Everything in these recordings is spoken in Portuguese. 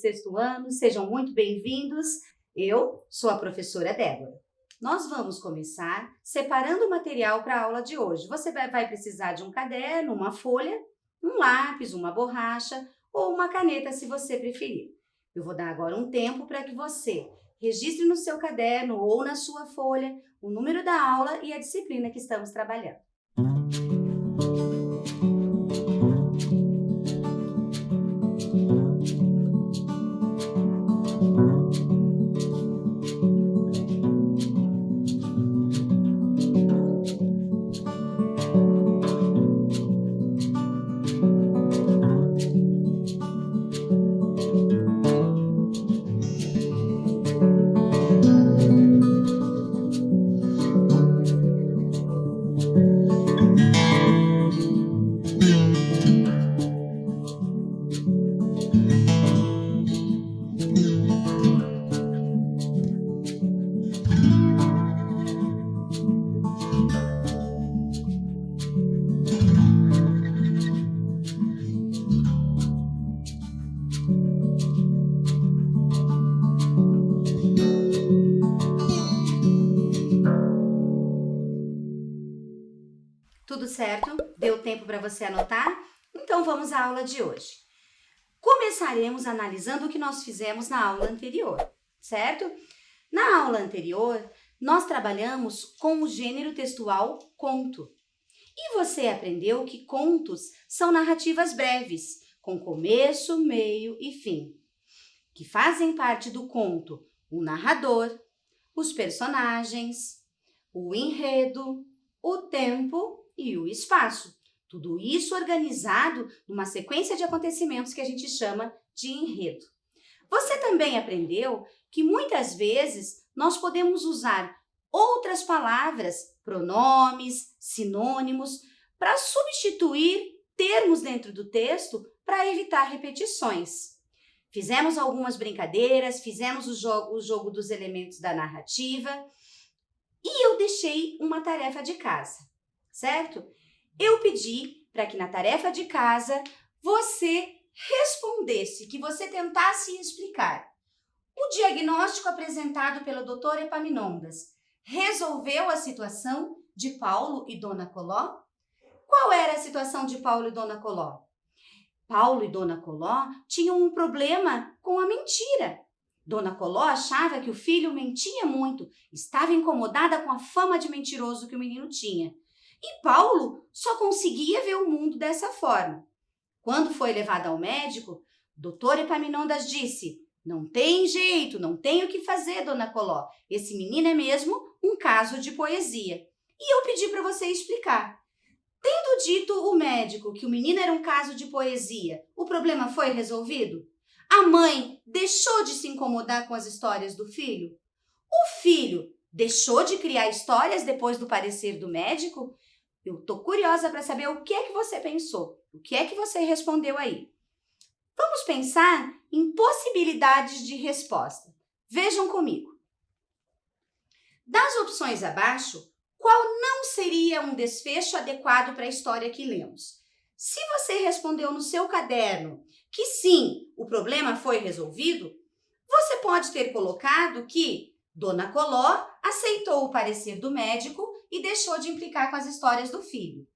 sexto ano, sejam muito bem-vindos. Eu sou a professora Débora. Nós vamos começar separando o material para a aula de hoje. Você vai precisar de um caderno, uma folha, um lápis, uma borracha ou uma caneta, se você preferir. Eu vou dar agora um tempo para que você registre no seu caderno ou na sua folha o número da aula e a disciplina que estamos trabalhando. Tudo certo? Deu tempo para você anotar? Então vamos à aula de hoje. Começaremos analisando o que nós fizemos na aula anterior, certo? Na aula anterior, nós trabalhamos com o gênero textual conto. E você aprendeu que contos são narrativas breves, com começo, meio e fim, que fazem parte do conto o narrador, os personagens, o enredo, o tempo e o espaço. Tudo isso organizado numa sequência de acontecimentos que a gente chama de enredo. Você também aprendeu que muitas vezes nós podemos usar outras palavras, pronomes, sinônimos, para substituir termos dentro do texto para evitar repetições. Fizemos algumas brincadeiras, fizemos o jogo dos elementos da narrativa e eu deixei uma tarefa de casa, certo? Eu pedi para que na tarefa de casa você respondesse, que você tentasse explicar. O diagnóstico apresentado pelo Dr. Epaminondas resolveu a situação de Paulo e Dona Coló? Qual era a situação de Paulo e Dona Coló? Paulo e Dona Coló tinham um problema com a mentira. Dona Coló achava que o filho mentia muito, estava incomodada com a fama de mentiroso que o menino tinha. E Paulo só conseguia ver o mundo dessa forma. Quando foi levado ao médico, Dr. Epaminondas disse: "Não tem jeito, não tem o que fazer, Dona Coló. Esse menino é mesmo um caso de poesia." E eu pedi para você explicar. Tendo dito o médico que o menino era um caso de poesia, o problema foi resolvido? A mãe deixou de se incomodar com as histórias do filho? O filho deixou de criar histórias depois do parecer do médico? Eu tô curiosa para saber o que é que você pensou, o que é que você respondeu aí. Vamos pensar em possibilidades de resposta. Vejam comigo. Das opções abaixo, qual não seria um desfecho adequado para a história que lemos? Se você respondeu no seu caderno que sim, o problema foi resolvido, você pode ter colocado que Dona Coló aceitou o parecer do médico e deixou de implicar com as histórias do filho.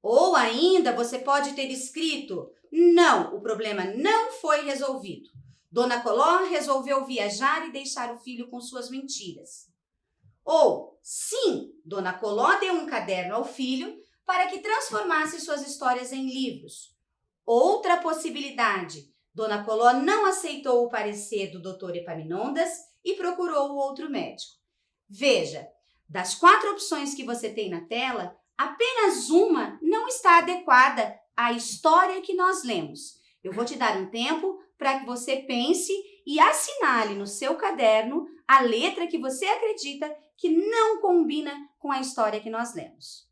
Ou ainda você pode ter escrito: não, o problema não foi resolvido. Dona Coló resolveu viajar e deixar o filho com suas mentiras. Ou, sim, Dona Coló deu um caderno ao filho para que transformasse suas histórias em livros. Outra possibilidade: Dona Coló não aceitou o parecer do Dr. Epaminondas e procurou o outro médico. Veja, das 4 opções que você tem na tela, apenas uma não está adequada à história que nós lemos. Eu vou te dar um tempo para que você pense e assinale no seu caderno a letra que você acredita que não combina com a história que nós lemos.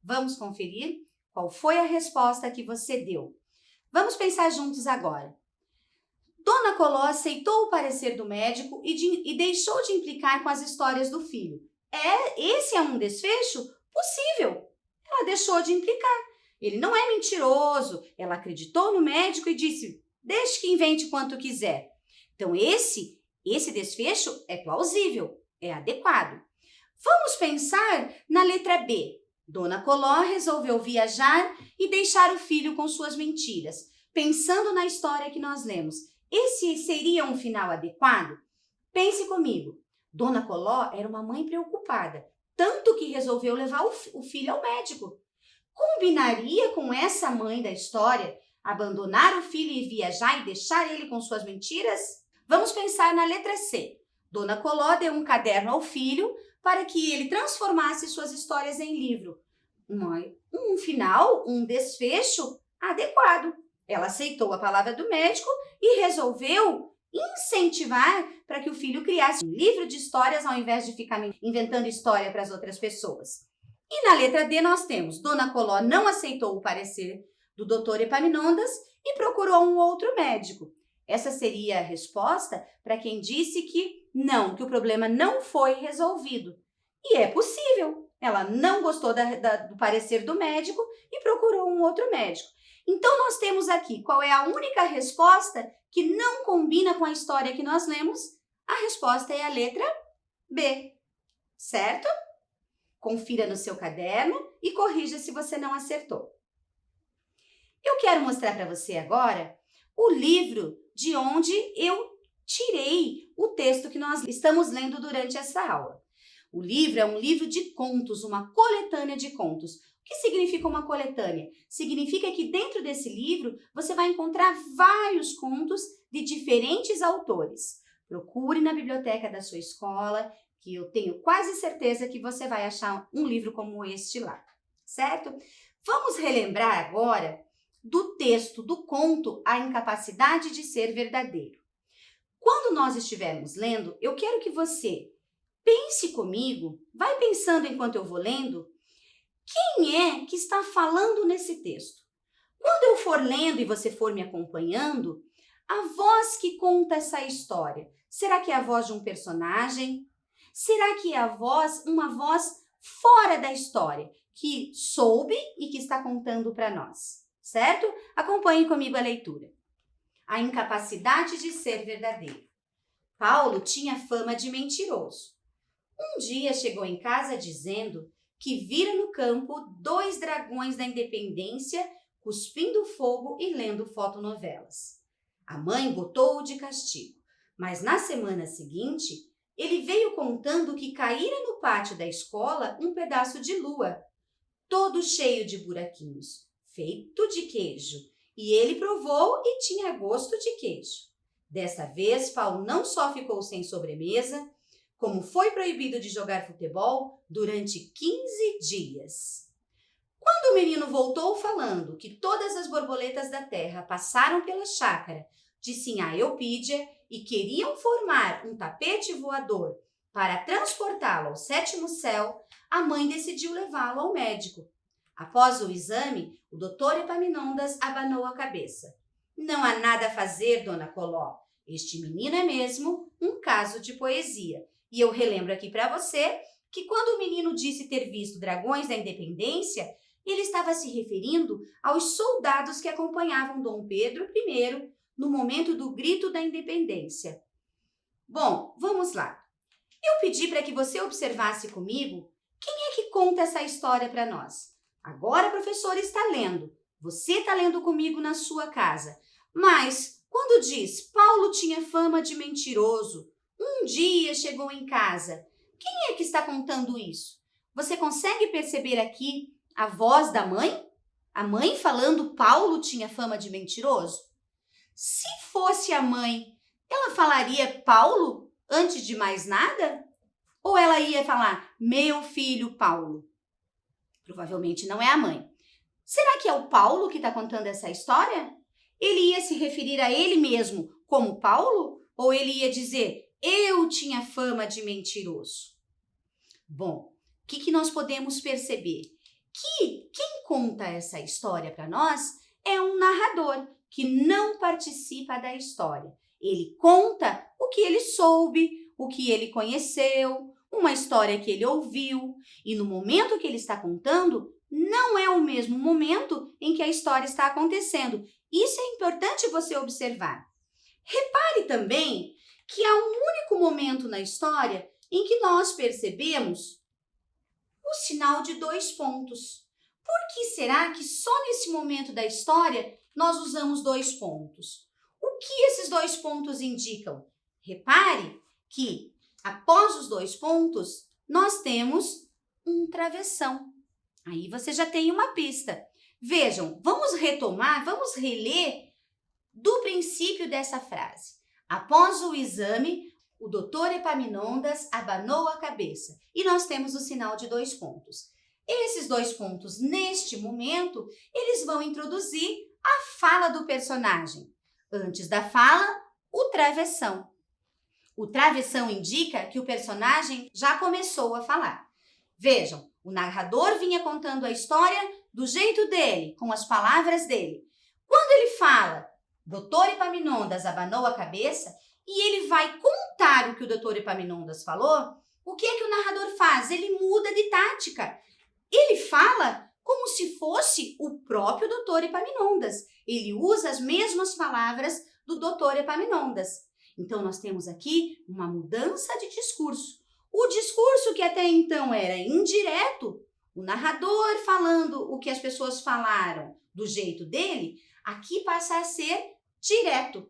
Vamos conferir qual foi a resposta que você deu. Vamos pensar juntos agora. Dona Coló aceitou o parecer do médico e deixou de implicar com as histórias do filho. Esse é um desfecho possível. Ela deixou de implicar. Ele não é mentiroso. Ela acreditou no médico e disse, deixe que invente quanto quiser. Então, esse desfecho é plausível, é adequado. Vamos pensar na letra B. Dona Coló resolveu viajar e deixar o filho com suas mentiras. Pensando na história que nós lemos, esse seria um final adequado? Pense comigo. Dona Coló era uma mãe preocupada, tanto que resolveu levar o filho ao médico. Combinaria com essa mãe da história abandonar o filho e viajar e deixar ele com suas mentiras? Vamos pensar na letra C. Dona Coló deu um caderno ao filho para que ele transformasse suas histórias em livro. Um final, um desfecho adequado. Ela aceitou a palavra do médico e resolveu incentivar para que o filho criasse um livro de histórias ao invés de ficar inventando história para as outras pessoas. E na letra D nós temos, Dona Coló não aceitou o parecer do Dr. Epaminondas e procurou um outro médico. Essa seria a resposta para quem disse que o problema não foi resolvido. E é possível. Ela não gostou do parecer do médico e procurou um outro médico. Então, nós temos aqui qual é a única resposta que não combina com a história que nós lemos. A resposta é a letra B, certo? Confira no seu caderno e corrija se você não acertou. Eu quero mostrar para você agora o livro de onde eu tirei o texto que nós estamos lendo durante essa aula. O livro é um livro de contos, uma coletânea de contos. O que significa uma coletânea? Significa que dentro desse livro você vai encontrar vários contos de diferentes autores. Procure na biblioteca da sua escola, que eu tenho quase certeza que você vai achar um livro como este lá, certo? Vamos relembrar agora do texto do conto A Incapacidade de Ser Verdadeiro. Quando nós estivermos lendo, eu quero que você pense comigo, vai pensando enquanto eu vou lendo, quem é que está falando nesse texto? Quando eu for lendo e você for me acompanhando, a voz que conta essa história, será que é a voz de um personagem? Será que é uma voz fora da história, que soube e que está contando para nós, certo? Acompanhe comigo a leitura. A incapacidade de ser verdadeiro. Paulo tinha fama de mentiroso. Um dia chegou em casa dizendo que vira no campo 2 dragões da independência cuspindo fogo e lendo fotonovelas. A mãe botou-o de castigo, mas na semana seguinte ele veio contando que caíra no pátio da escola um pedaço de lua, todo cheio de buraquinhos, feito de queijo, e ele provou e tinha gosto de queijo. Desta vez, Paulo não só ficou sem sobremesa, como foi proibido de jogar futebol durante 15 dias. Quando o menino voltou falando que todas as borboletas da terra passaram pela chácara de Sinhá Eupídia e queriam formar um tapete voador para transportá-lo ao 7º céu, a mãe decidiu levá-lo ao médico. Após o exame, o Dr. Epaminondas abanou a cabeça. Não há nada a fazer, Dona Coló. Este menino é mesmo um caso de poesia. E eu relembro aqui para você que quando o menino disse ter visto dragões da independência, ele estava se referindo aos soldados que acompanhavam Dom Pedro I no momento do grito da independência. Bom, vamos lá. Eu pedi para que você observasse comigo quem é que conta essa história para nós. Agora a professora está lendo. Você está lendo comigo na sua casa. Mas quando diz Paulo tinha fama de mentiroso, um dia chegou em casa, quem é que está contando isso? Você consegue perceber aqui a voz da mãe? A mãe falando Paulo tinha fama de mentiroso? Se fosse a mãe, ela falaria Paulo antes de mais nada? Ou ela ia falar meu filho Paulo? Provavelmente não é a mãe. Será que é o Paulo que está contando essa história? Ele ia se referir a ele mesmo como Paulo? Ou ele ia dizer eu tinha fama de mentiroso? Bom, o que nós podemos perceber? Que quem conta essa história para nós é um narrador que não participa da história. Ele conta o que ele soube, o que ele conheceu, uma história que ele ouviu, e no momento que ele está contando, não é o mesmo momento em que a história está acontecendo. Isso é importante você observar. Repare também que há um único momento na história em que nós percebemos o sinal de 2 pontos. Por que será que só nesse momento da história nós usamos 2 pontos? O que esses 2 pontos indicam? Repare que após os 2 pontos, nós temos um travessão. Aí você já tem uma pista. Vejam, vamos retomar, vamos reler do princípio dessa frase. Após o exame, o doutor Epaminondas abanou a cabeça e nós temos o sinal de 2 pontos. Esses 2 pontos, neste momento, eles vão introduzir a fala do personagem. Antes da fala, o travessão. O travessão indica que o personagem já começou a falar. Vejam, o narrador vinha contando a história do jeito dele, com as palavras dele. Quando ele fala, doutor Epaminondas abanou a cabeça, e ele vai contar o que o doutor Epaminondas falou, o que é que o narrador faz? Ele muda de tática. Ele fala como se fosse o próprio doutor Epaminondas. Ele usa as mesmas palavras do doutor Epaminondas. Então, nós temos aqui uma mudança de discurso. O discurso que até então era indireto, o narrador falando o que as pessoas falaram do jeito dele, aqui passa a ser direto.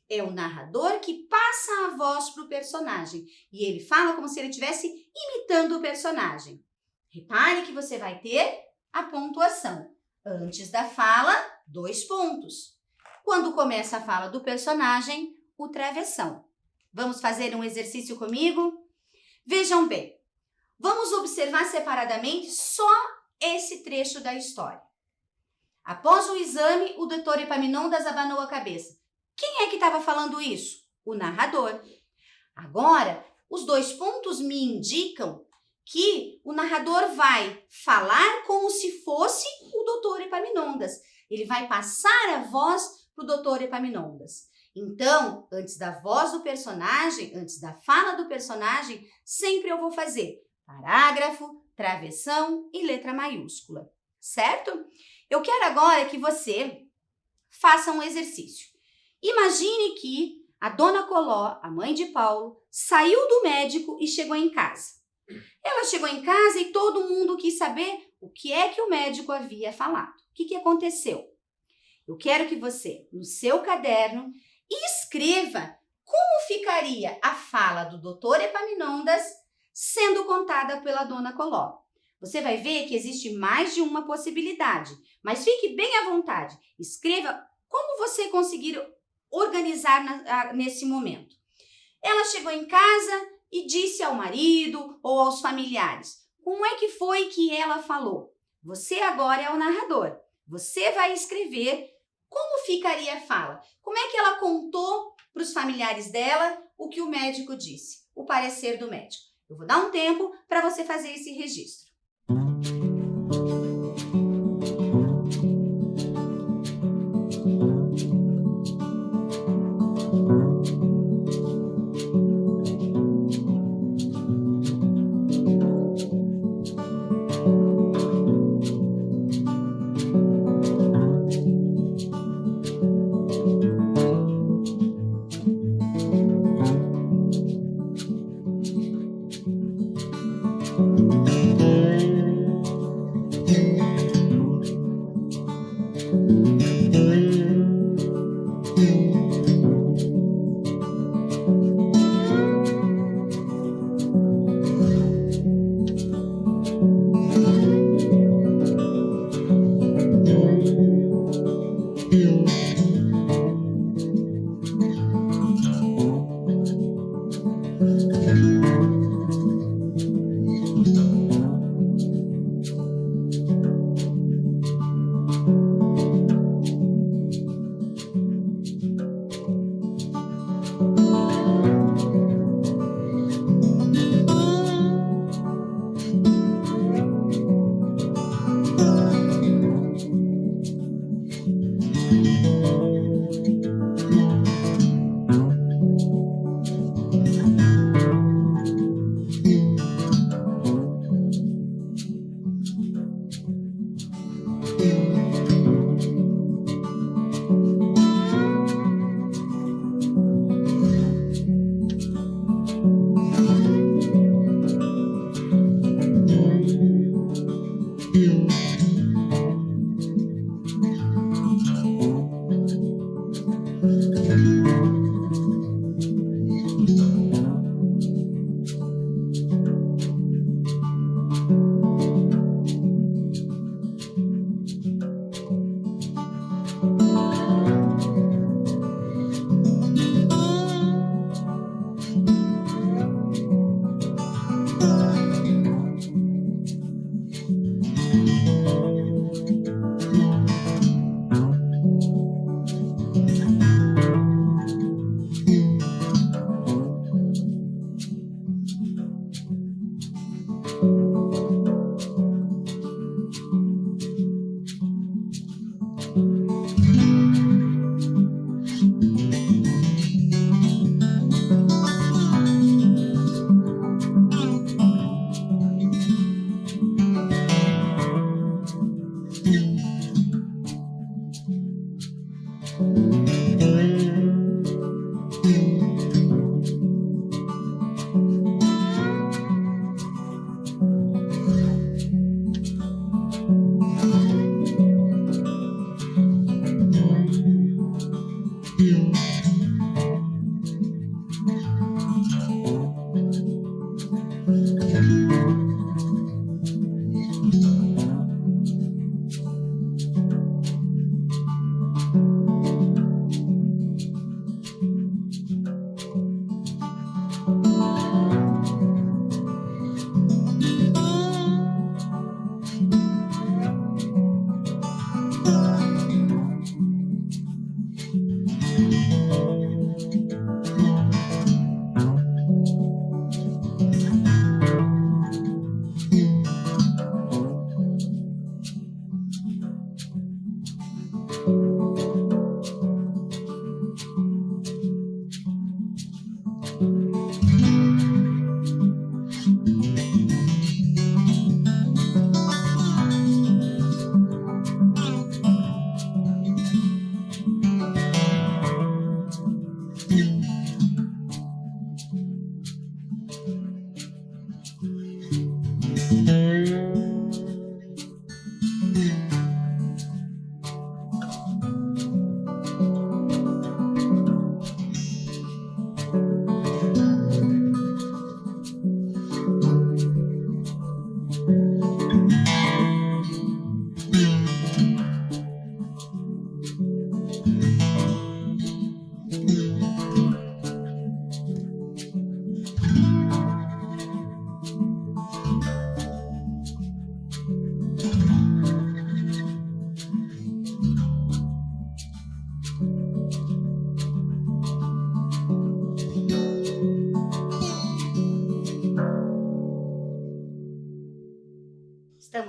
É o narrador que passa a voz para o personagem e ele fala como se ele estivesse imitando o personagem. Repare que você vai ter a pontuação. Antes da fala, 2 pontos. Quando começa a fala do personagem, o travessão. Vamos fazer um exercício comigo? Vejam bem, vamos observar separadamente só esse trecho da história. Após o exame, o doutor Epaminondas abanou a cabeça. Quem é que estava falando isso? O narrador. Agora, os 2 pontos me indicam que o narrador vai falar como se fosse o doutor Epaminondas. Ele vai passar a voz para o doutor Epaminondas. Então, antes da voz do personagem, antes da fala do personagem, sempre eu vou fazer parágrafo, travessão e letra maiúscula, certo? Eu quero agora que você faça um exercício. Imagine que a dona Coló, a mãe de Paulo, saiu do médico e chegou em casa. Ela chegou em casa e todo mundo quis saber o que é que o médico havia falado. O que aconteceu? Eu quero que você, no seu caderno, escreva como ficaria a fala do doutor Epaminondas sendo contada pela dona Coló. Você vai ver que existe mais de uma possibilidade, mas fique bem à vontade. Escreva como você conseguir organizar nesse momento. Ela chegou em casa e disse ao marido ou aos familiares. Como é que foi que ela falou? Você agora é o narrador. Você vai escrever como ficaria a fala. Como é que ela contou para os familiares dela o que o médico disse, o parecer do médico. Eu vou dar um tempo para você fazer esse registro.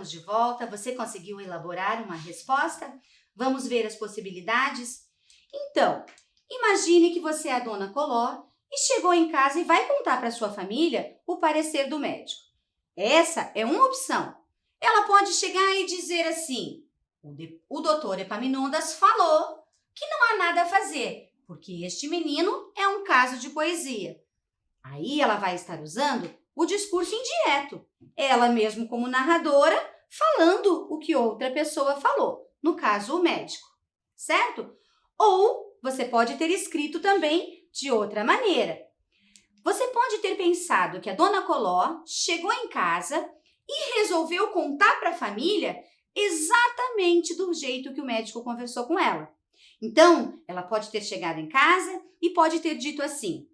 Estamos de volta. Você conseguiu elaborar uma resposta? Vamos ver as possibilidades? Então, imagine que você é a dona Coló e chegou em casa e vai contar para sua família o parecer do médico. Essa é uma opção. Ela pode chegar e dizer assim: o doutor Epaminondas falou que não há nada a fazer, porque este menino é um caso de poesia. Aí ela vai estar usando o discurso indireto, ela mesmo como narradora, falando o que outra pessoa falou, no caso o médico, certo? Ou Você pode ter escrito também de outra maneira. Você pode ter pensado que a Dona Coló chegou em casa e resolveu contar para a família exatamente do jeito que o médico conversou com ela. Então, ela pode ter chegado em casa e pode ter dito assim: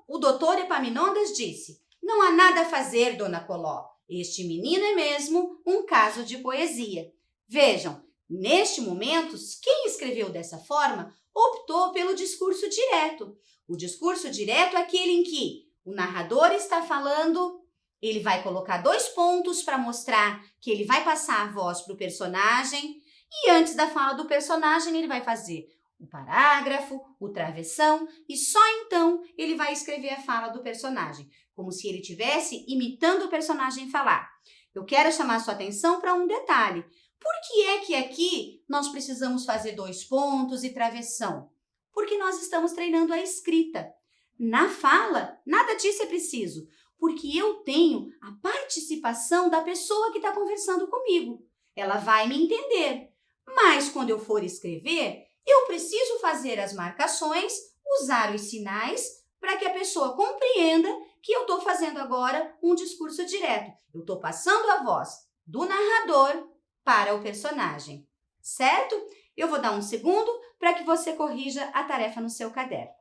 o doutor Epaminondas disse: não há nada a fazer, Dona Coló. Este menino é mesmo um caso de poesia. Vejam, neste momento, quem escreveu dessa forma optou pelo discurso direto. O discurso direto é aquele em que o narrador está falando, ele vai colocar 2 pontos para mostrar que ele vai passar a voz para o personagem e antes da fala do personagem ele vai fazer o parágrafo, o travessão e só então ele vai escrever a fala do personagem, como se ele estivesse imitando o personagem falar. Eu quero chamar sua atenção para um detalhe. Por que é que aqui nós precisamos fazer 2 pontos e travessão? Porque nós estamos treinando a escrita. Na fala, nada disso é preciso, porque eu tenho a participação da pessoa que está conversando comigo. Ela vai me entender. Mas quando eu for escrever, eu preciso fazer as marcações, usar os sinais para que a pessoa compreenda que eu estou fazendo agora um discurso direto. Eu estou passando a voz do narrador para o personagem, certo? Eu vou dar um segundo para que você corrija a tarefa no seu caderno.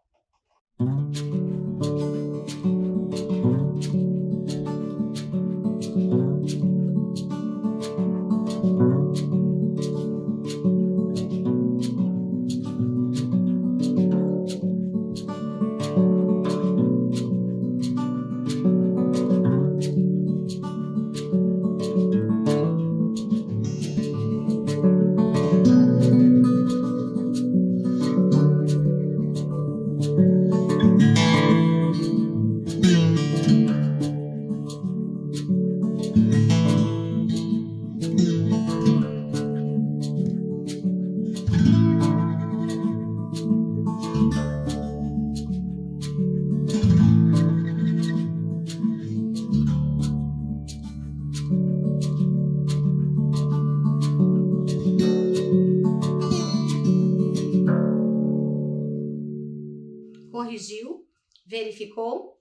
Corrigiu? Verificou?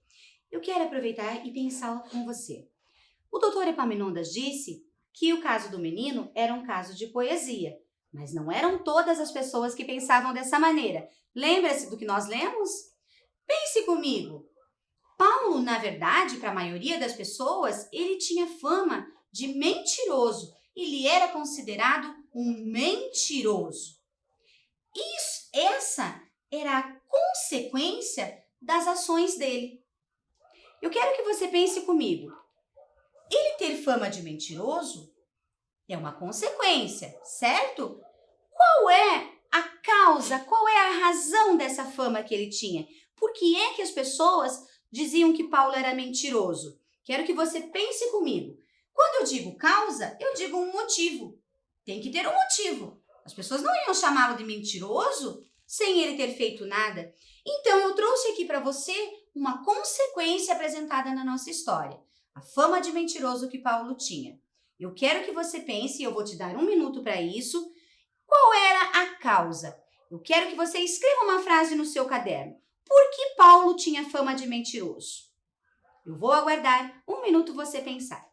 Eu quero aproveitar e pensar com você. O doutor Epaminondas disse que o caso do menino era um caso de poesia, mas não eram todas as pessoas que pensavam dessa maneira. Lembra-se do que nós lemos? Pense comigo. Paulo, na verdade, para a maioria das pessoas, ele tinha fama de mentiroso. Ele era considerado um mentiroso. Essa era a consequência das ações dele. Eu quero que você pense comigo. Ele ter fama de mentiroso é uma consequência, certo? Qual é a causa, qual é a razão dessa fama que ele tinha? Por que é que as pessoas diziam que Paulo era mentiroso? Quero que você pense comigo. Quando eu digo causa, eu digo um motivo. Tem que ter um motivo. As pessoas não iam chamá-lo de mentiroso sem ele ter feito nada. Então, eu trouxe aqui para você uma consequência apresentada na nossa história. A fama de mentiroso que Paulo tinha. Eu quero que você pense, e eu vou te dar 1 minuto para isso. Qual era a causa? Eu quero que você escreva uma frase no seu caderno. Por que Paulo tinha fama de mentiroso? Eu vou aguardar 1 minuto você pensar.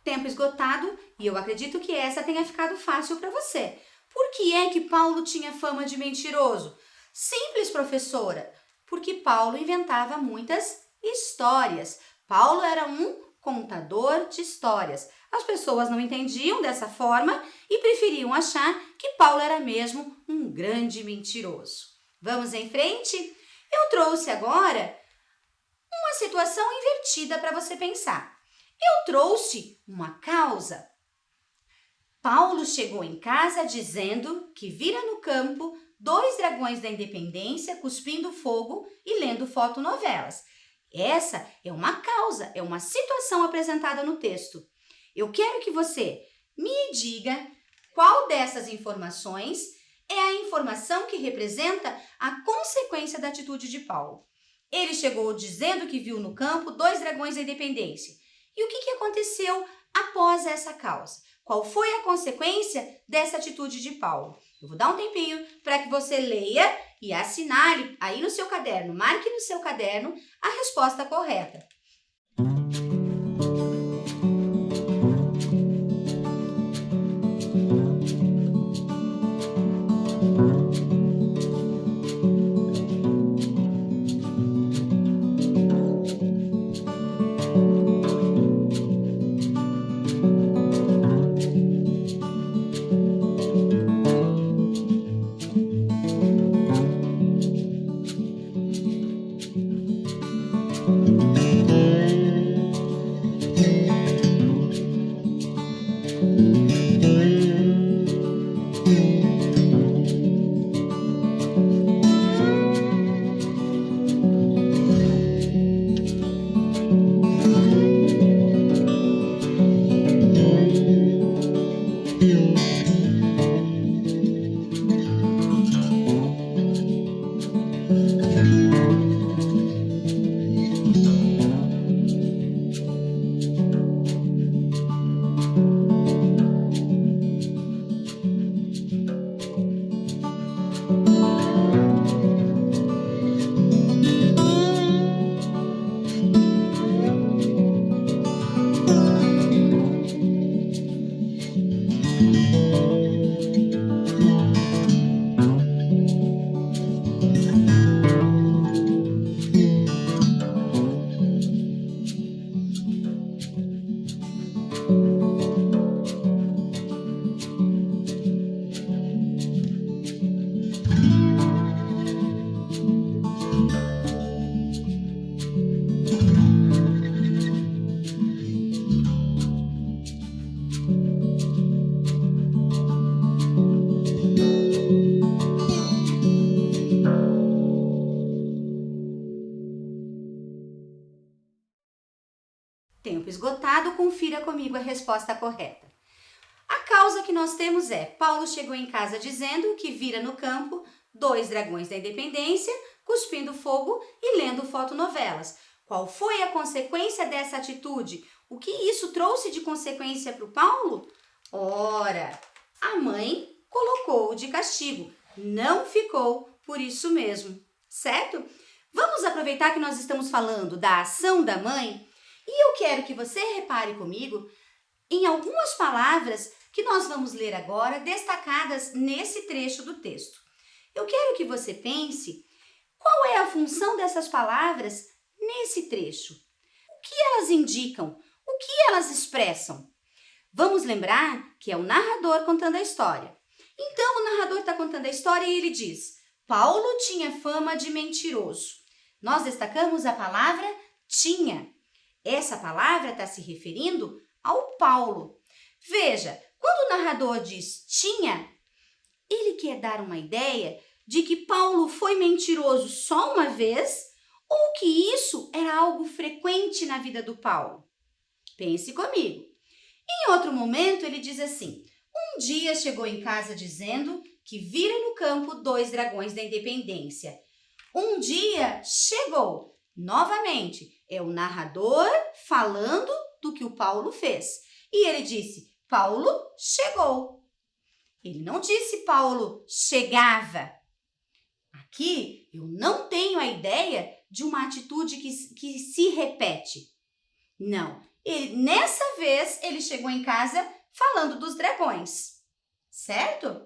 Tempo esgotado e eu acredito que essa tenha ficado fácil para você. Por que é que Paulo tinha fama de mentiroso? Simples, professora, porque Paulo inventava muitas histórias. Paulo era um contador de histórias. As pessoas não entendiam dessa forma e preferiam achar que Paulo era mesmo um grande mentiroso. Vamos em frente? Eu trouxe agora uma situação invertida para você pensar. Eu trouxe uma causa. Paulo chegou em casa dizendo que vira no campo 2 dragões da independência cuspindo fogo e lendo fotonovelas. Essa é uma causa, é uma situação apresentada no texto. Eu quero que você me diga qual dessas informações é a informação que representa a consequência da atitude de Paulo. Ele chegou dizendo que viu no campo 2 dragões da independência. E o que aconteceu após essa causa? Qual foi a consequência dessa atitude de Paulo? Eu vou dar um tempinho para que você leia e assinale aí no seu caderno, marque no seu caderno a resposta correta. Tempo esgotado, confira comigo a resposta correta. A causa que nós temos é: Paulo chegou em casa dizendo que vira no campo 2 dragões da independência, cuspindo fogo e lendo fotonovelas. Qual foi a consequência dessa atitude? O que isso trouxe de consequência para o Paulo? Ora, a mãe colocou-o de castigo. Não ficou por isso mesmo, certo? Vamos aproveitar que nós estamos falando da ação da mãe e eu quero que você repare comigo em algumas palavras que nós vamos ler agora, destacadas nesse trecho do texto. Eu quero que você pense qual é a função dessas palavras nesse trecho. O que elas indicam? O que elas expressam? Vamos lembrar que é o narrador contando a história. Então, o narrador está contando a história e ele diz: Paulo tinha fama de mentiroso. Nós destacamos a palavra tinha. Essa palavra está se referindo ao Paulo. Veja, quando o narrador diz tinha, ele quer dar uma ideia de que Paulo foi mentiroso só uma vez ou que isso era algo frequente na vida do Paulo. Pense comigo. Em outro momento, ele diz assim: um dia chegou em casa dizendo que vira no campo 2 dragões da independência. Um dia chegou. Novamente, é o narrador falando do que o Paulo fez. E ele disse: Paulo chegou. Ele não disse Paulo chegava. Aqui eu não tenho a ideia de uma atitude que se repete. Não, Nessa vez, ele chegou em casa falando dos dragões, certo?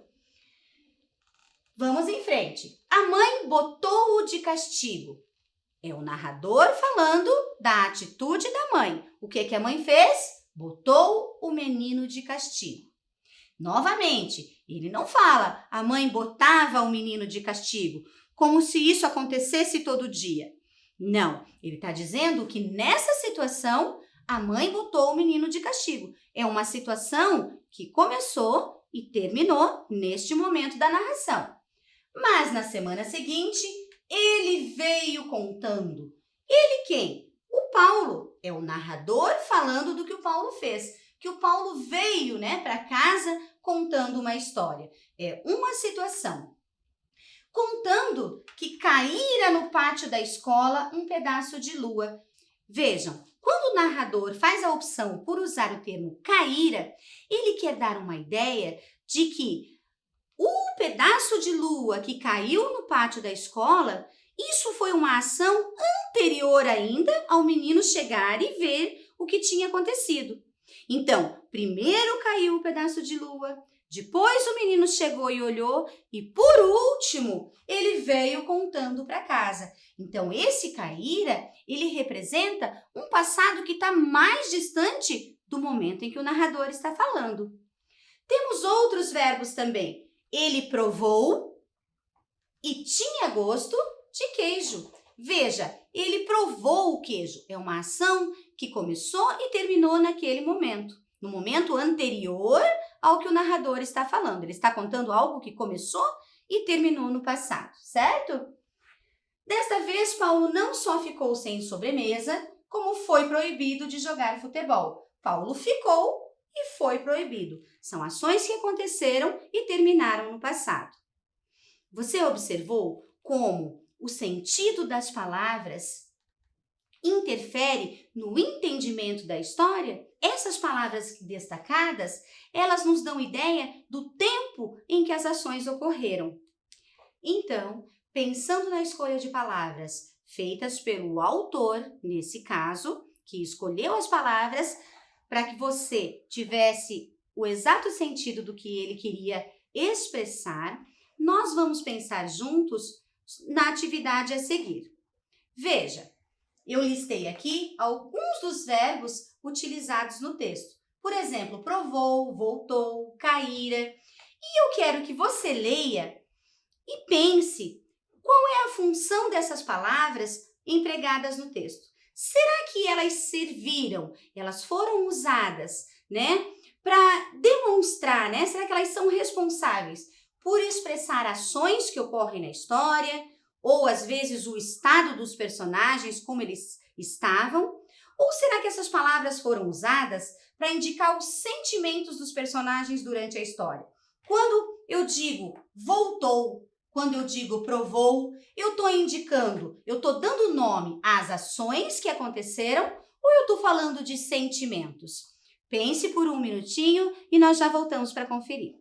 Vamos em frente. A mãe botou-o de castigo. É o narrador falando da atitude da mãe. O que a mãe fez? Botou o menino de castigo. Novamente, ele não fala, a mãe botava o menino de castigo, como se isso acontecesse todo dia. Não, ele está dizendo que nessa situação, a mãe botou o menino de castigo. É uma situação que começou e terminou neste momento da narração. Mas na semana seguinte, ele veio contando. Ele quem? O Paulo. É o narrador falando do que o Paulo fez. Que o Paulo veio, para casa contando uma história. É uma situação. Contando que caíra no pátio da escola um pedaço de lua. Vejam, quando o narrador faz a opção por usar o termo caíra, ele quer dar uma ideia de que o pedaço de lua que caiu no pátio da escola, isso foi uma ação anterior ainda ao menino chegar e ver o que tinha acontecido. Então, primeiro caiu o pedaço de lua, depois o menino chegou e olhou e, por último, ele veio contando para casa. Então, esse caíra, ele representa um passado que está mais distante do momento em que o narrador está falando. Temos outros verbos também. Ele provou e tinha gosto de queijo. Veja, ele provou o queijo. É uma ação que começou e terminou naquele momento. No momento anterior ao que o narrador está falando. Ele está contando algo que começou e terminou no passado, certo? Desta vez, Paulo não só ficou sem sobremesa, como foi proibido de jogar futebol. Paulo ficou e foi proibido. São ações que aconteceram e terminaram no passado. Você observou como o sentido das palavras interfere no entendimento da história? Essas palavras destacadas, elas nos dão ideia do tempo em que as ações ocorreram. Então, pensando na escolha de palavras feitas pelo autor, nesse caso, que escolheu as palavras para que você tivesse o exato sentido do que ele queria expressar, nós vamos pensar juntos na atividade a seguir. Veja, eu listei aqui alguns dos verbos utilizados no texto. Por exemplo, provou, voltou, caíra. E eu quero que você leia e pense qual é a função dessas palavras empregadas no texto. Será que elas serviram, elas foram usadas, para demonstrar, será que elas são responsáveis por expressar ações que ocorrem na história, ou às vezes o estado dos personagens, como eles estavam? Ou será que essas palavras foram usadas para indicar os sentimentos dos personagens durante a história? Quando eu digo voltou, quando eu digo provou, eu estou indicando, eu estou dando nome às ações que aconteceram ou eu estou falando de sentimentos? Pense por um minutinho e nós já voltamos para conferir.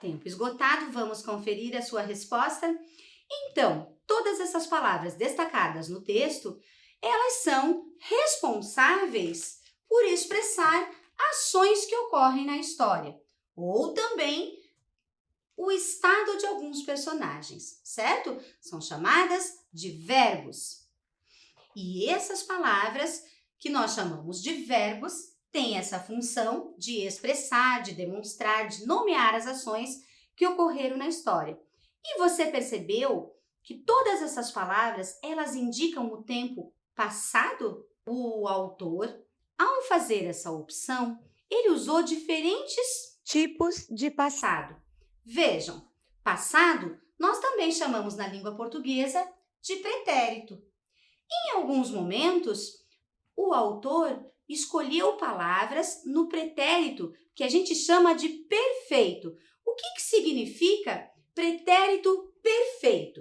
Tempo esgotado, vamos conferir a sua resposta? Então, todas essas palavras destacadas no texto, elas são responsáveis por expressar ações que ocorrem na história, ou também o estado de alguns personagens, certo? São chamadas de verbos. E essas palavras, que nós chamamos de verbos, têm essa função de expressar, de demonstrar, de nomear as ações que ocorreram na história. E você percebeu que todas essas palavras, elas indicam o tempo passado? O autor, ao fazer essa opção, ele usou diferentes tipos de passado. Vejam, passado nós também chamamos na língua portuguesa de pretérito. Em alguns momentos, o autor escolheu palavras no pretérito que a gente chama de perfeito. O que significa pretérito perfeito?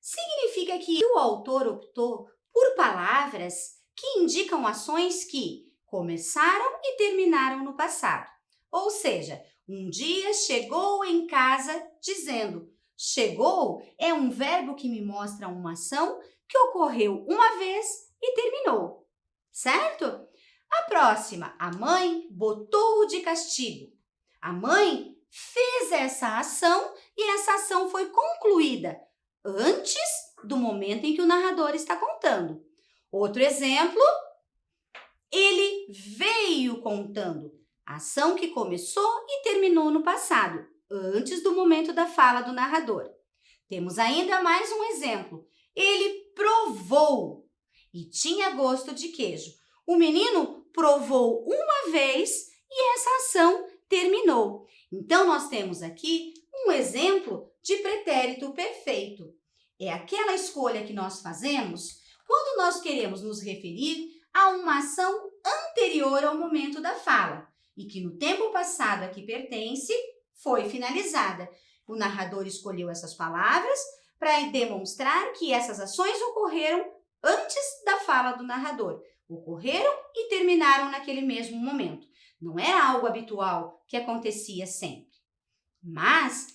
Significa que o autor optou por palavras que indicam ações que começaram e terminaram no passado. Ou seja, um dia chegou em casa dizendo. Chegou é um verbo que me mostra uma ação que ocorreu uma vez e terminou, certo? A próxima, a mãe botou-o de castigo. A mãe fez essa ação e essa ação foi concluída antes do momento em que o narrador está contando. Outro exemplo, ele veio contando. Ação que começou e terminou no passado, antes do momento da fala do narrador. Temos ainda mais um exemplo. Ele provou e tinha gosto de queijo. O menino provou uma vez e essa ação terminou. Então, nós temos aqui um exemplo de pretérito perfeito. É aquela escolha que nós fazemos quando nós queremos nos referir a uma ação anterior ao momento da fala e que no tempo passado a que pertence foi finalizada. O narrador escolheu essas palavras para demonstrar que essas ações ocorreram antes da fala do narrador. Ocorreram e terminaram naquele mesmo momento. Não era algo habitual que acontecia sempre. Mas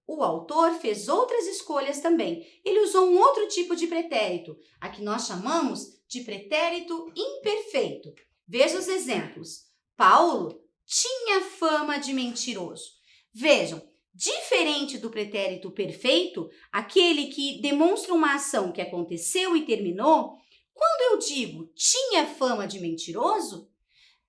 o autor fez outras escolhas também. Ele usou um outro tipo de pretérito, a que nós chamamos de pretérito imperfeito. Veja os exemplos. Paulo tinha fama de mentiroso. Vejam, diferente do pretérito perfeito, aquele que demonstra uma ação que aconteceu e terminou, quando eu digo tinha fama de mentiroso,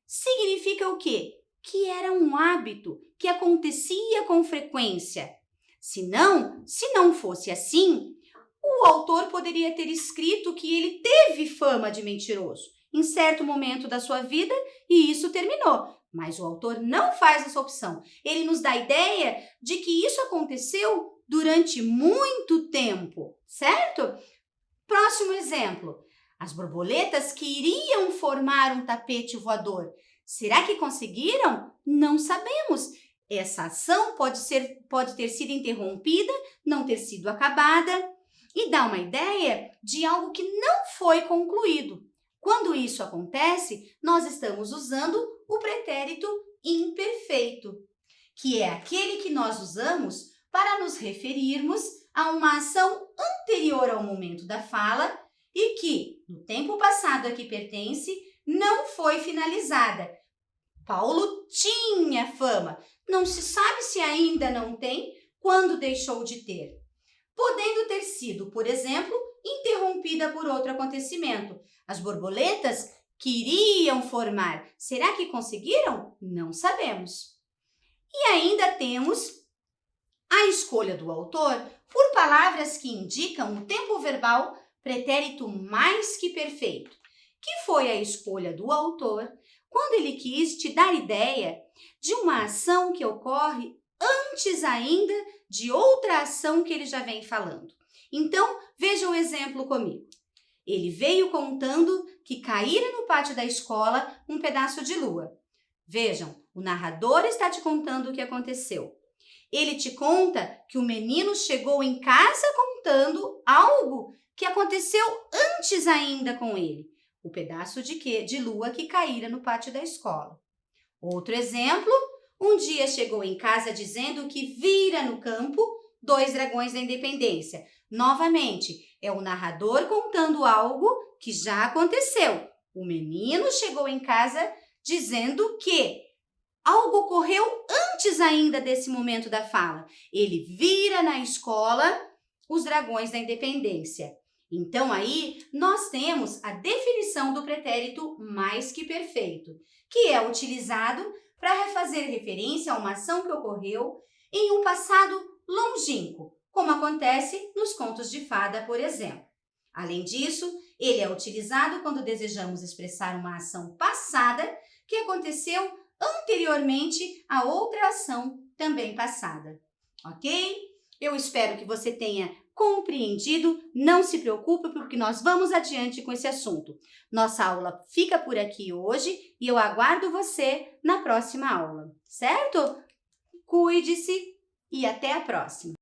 significa o quê? Que era um hábito que acontecia com frequência. Se não fosse assim, o autor poderia ter escrito que ele teve fama de mentiroso em certo momento da sua vida e isso terminou. Mas o autor não faz essa opção. Ele nos dá a ideia de que isso aconteceu durante muito tempo, certo? Próximo exemplo. As borboletas que iriam formar um tapete voador. Será que conseguiram? Não sabemos. Essa ação pode ter sido interrompida, não ter sido acabada e dá uma ideia de algo que não foi concluído. Quando isso acontece, nós estamos usando o pretérito imperfeito, que é aquele que nós usamos para nos referirmos a uma ação anterior ao momento da fala e que, no tempo passado a que pertence, não foi finalizada. Paulo tinha fama. Não se sabe se ainda não tem, quando deixou de ter. Podendo ter sido, por exemplo, interrompida interrompida por outro acontecimento. As borboletas queriam formar. Será que conseguiram? Não sabemos. E ainda temos a escolha do autor por palavras que indicam o tempo verbal pretérito mais que perfeito, que foi a escolha do autor quando ele quis te dar ideia de uma ação que ocorre antes ainda de outra ação que ele já vem falando. Então, veja o exemplo comigo. Ele veio contando que caíra no pátio da escola um pedaço de lua. Vejam, o narrador está te contando o que aconteceu. Ele te conta que o menino chegou em casa contando algo que aconteceu antes ainda com ele. O pedaço de lua que caíra no pátio da escola. Outro exemplo, um dia chegou em casa dizendo que vira no campo 2 dragões da independência. Novamente, é o narrador contando algo que já aconteceu. O menino chegou em casa dizendo que algo ocorreu antes ainda desse momento da fala. Ele vira na escola os dragões da independência. Então, aí, nós temos a definição do pretérito mais que perfeito, que é utilizado para fazer referência a uma ação que ocorreu em um passado longínquo, como acontece nos contos de fada, por exemplo. Além disso, ele é utilizado quando desejamos expressar uma ação passada que aconteceu anteriormente a outra ação também passada. Ok? Eu espero que você tenha compreendido. Não se preocupe, porque nós vamos adiante com esse assunto. Nossa aula fica por aqui hoje e eu aguardo você na próxima aula, certo? Cuide-se e até a próxima!